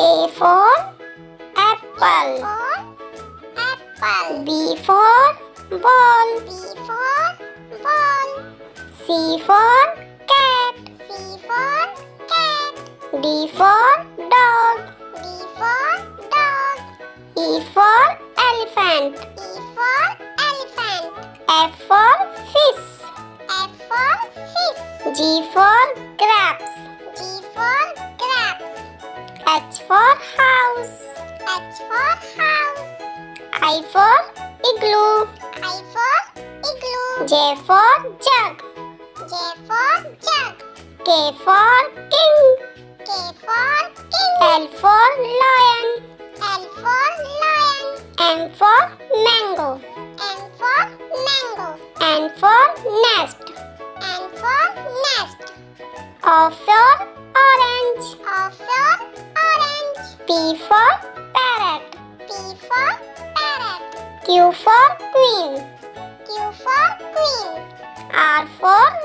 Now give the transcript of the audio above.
A for apple. B for ball. C for cat. D for dog. E for elephant. F for fish. G for grapes. H for house. I for igloo. J for jug. K for king. L for lion. M for mango. N for nest. O for orange. P for parrot. Q for queen. R for